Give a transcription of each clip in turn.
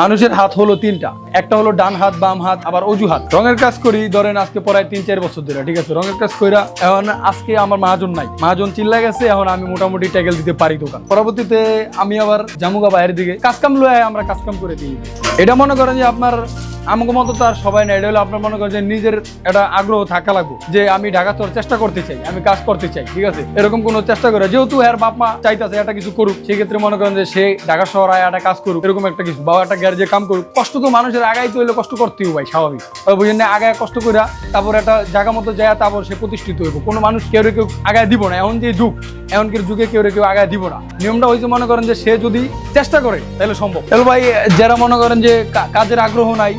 মানুষের হাত হলো তিনটা, একটা হলো ডান হাত, বাম হাত, আবার অজুহাত। রঙের কাজ করি ধরেন আজকে প্রায় 3-4 বছর ধরে, ঠিক আছে। রঙের কাজ কইরা এখন আজকে আমার মহাজন নাই, মহাজন চিল্লা গেছে, এখন আমি মোটামুটি ট্যাগেল দিতে পারি দোকান। পরবর্তীতে আমি আবার জামুগা বাইরের দিকে কাজ কাম লয়ে আমরা কাজ কাম করে দিই। এটা মনে করেন যে আপনার আমাকে মতো তো আর সবাই না, এটা হলো আপনার মনে করেন যে নিজের একটা আগ্রহ থাকা লাগবে যে আমি ঢাকা তোর চেষ্টা করতে চাই, আমি কাজ করতে চাই, ঠিক আছে। এরকম কোনো চেষ্টা করে যেহেতু এর বাপ মা চাইতেছে একটা কিছু করুক, সেক্ষেত্রে মনে করেন যে সে ঢাকা শহর আয় একটা কাজ করুক, এরকম একটা কিছু বা একটা গ্যারেজে কাম করুক। কষ্ট তো মানুষের আগাইতে হইলে কষ্ট করতেই ভাই, স্বাভাবিক। বুঝেন না, আগায় কষ্ট করে তারপর একটা জায়গা মতো যায়, তারপর সে প্রতিষ্ঠিত হইব। কোনো মানুষ কেউ আগায় দিব না, এমন যে যুগ, এমনকি যুগে কেউ আগায় দিব না। নিয়মটা হয়েছে মনে করেন যে সে যদি চেষ্টা করে তাহলে সম্ভব। তাহলে ভাই যারা মনে করেন যে কাজের আগ্রহ নাই,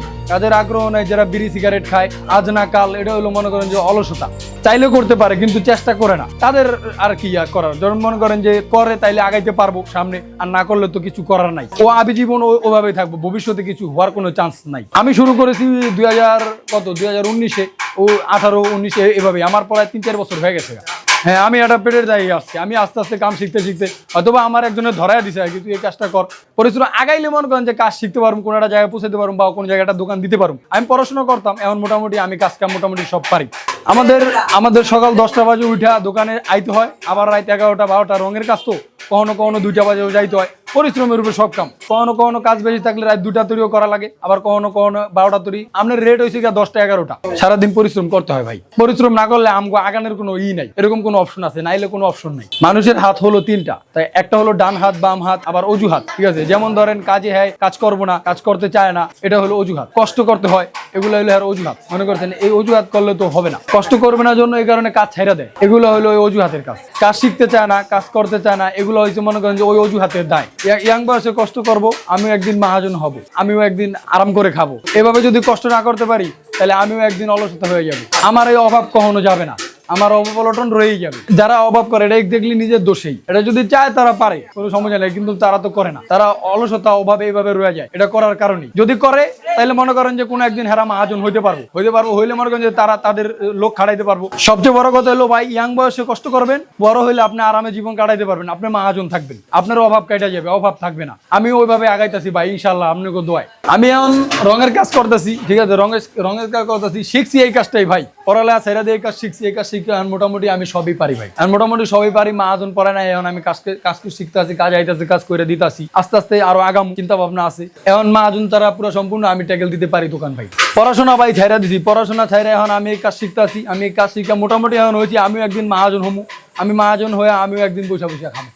যারা বিড়ি সিগারেট খায় আজ না কাল, এটা হলো মনে করেন যে অলসতা। চাইলে করতে পারে কিন্তু চেষ্টা করে না, তাদের আর কি করার। যখন মনে করেন যে করে তাইলে আগাইতে পারবো সামনে, আর না করলে তো কিছু করার নাই। ও আবিজীবন ওভাবেই থাকবো, ভবিষ্যতে কিছু হওয়ার কোনো চান্স নাই। আমি শুরু করেছি 2019-এ, ও 18-19 এভাবে আমার প্রায় 3-4 বছর হয়ে গেছে। হ্যাঁ, আমি একটা পেটের জায়গায় আসছি। আমি আস্তে আস্তে কাম শিখতে অথবা আমার একজনের ধরাই দিছে আর কি, তুই এই কাজটা কর। পরিশ্রম আগাইলে মনে করেন যে কাজ শিখতে পারবো, কোনো একটা জায়গায় পৌঁছাতে পারবো বা কোনো জায়গাটা দোকান দিতে পারবো। আমি পড়াশোনা করতাম, এখন মোটামুটি আমি কাজ কাম মোটামুটি সব পারি। আমাদের সকাল 10টা বাজে উঠা দোকানে আইতে হয়, আবার রাত 11টা-12টা। রঙের কাজ তো কখনো 2টা বাজেও যাইতে হয়। পরিশ্রমের উপর সব কাম। কখনো কাজ বেশি থাকলে রাত 2টা তৈরিও করা লাগে, আবার কখনো 12টা তৈরি। আপনার রেট হয়েছে 10টা-11টা। সারাদিন পরিশ্রম করতে হয় ভাই। পরিশ্রম না করলে আমগো আগানোর কোনো নাই, এরকম কোনো অপশন আছে নাইলে কোনো অপশন নাই। মানুষের হাত হলো তিনটা, তাই একটা হলো ডান হাত, বাম হাত, আবার অজুহাত, ঠিক আছে। যেমন ধরেন কাজে হয় কাজ করবো না, কাজ করতে চায় না, এটা হলো অজুহাত। কষ্ট করতে হয়, এগুলো হলো আর অজুহাত। মনে করছেন এই অজুহাত করলে তো হবে না, কষ্ট করবে না জন্য এই কারণে কাজ ছাইড়া দেয়, এগুলো হলো ওই অজুহাতের কাজ। কাজ শিখতে চায় না, কাজ করতে চায় না, এগুলো হচ্ছে মনে করেন যে ওই অজুহাতের দায়। ইয়াং বয়সে কষ্ট করবো, আমিও একদিন মহাজন হব, আমিও একদিন আরাম করে খাবো। এভাবে যদি কষ্ট না করতে পারি তাহলে আমিও একদিন অলসতা হয়ে যাবো। আমার এই অভাব কখনো যাবে না, আমার অবলটন রয়েই যাবে। যারা অভাব করে এটা দেখলি নিজের দোষেই। এটা যদি চায় তারা পারে, কোনো সমস্যা নেই, কিন্তু তারা তো করে না। তারা অলসতা অভাবে এইভাবে রয়ে যায়, এটা করার কারণেই। যদি করে তাহলে মনে করেন যে কোনো একদিন হেরা মহাজন হইতে পারবো, হইলে মনে করেন যে তারা তাদের লোক খাটাইতে পারবো। সবচেয়ে বড় কথা হলো ভাই, ইয়াং বয়সে কষ্ট করবেন, বড় হইলে আপনি আরামে জীবন কাটাইতে পারবেন, আপনি মহাজন থাকবেন, আপনার অভাব কাটা যাবে, অভাব থাকবে না। আমি ওইভাবে আগাইতেছি ভাই, ইনশাল্লাহ আপনাকে দোয়ায়। আমি এখন রঙের কাজ করতেছি, ঠিক আছে, রঙের কাজ করতেছি, শিখছি এই কাজটাই ভাই। পড়ালেখা ছেড়ে দিয়ে এই কাজ শিখছি, এই কাজ শিখে মোটামুটি আমি সবই পারি ভাই। আমি মোটামুটি সবই পারি, মহাজন পড়ে নাই। এখন আমি কাজ শিখতে আছি, কাজ আইতেছি, কাজ করে দিতেছি। আস্তে আস্তে আরো আগাম চিন্তা ভাবনা আছে। এখন মহাজন তারা পুরো সম্পূর্ণ আমি ট্যাকেল দিতে পারি দোকান ভাই। পড়াশোনা ভাই ছাইরা দিছি, পড়াশোনা ছাইরা এখন আমি এই কাজ শিখতে আছি। আমি এই কাজ শিখা মোটামুটি এখন হয়েছি, আমিও একদিন মহাজন হমু। আমি মহাজন হয়ে আমিও একদিন বসে খাবো।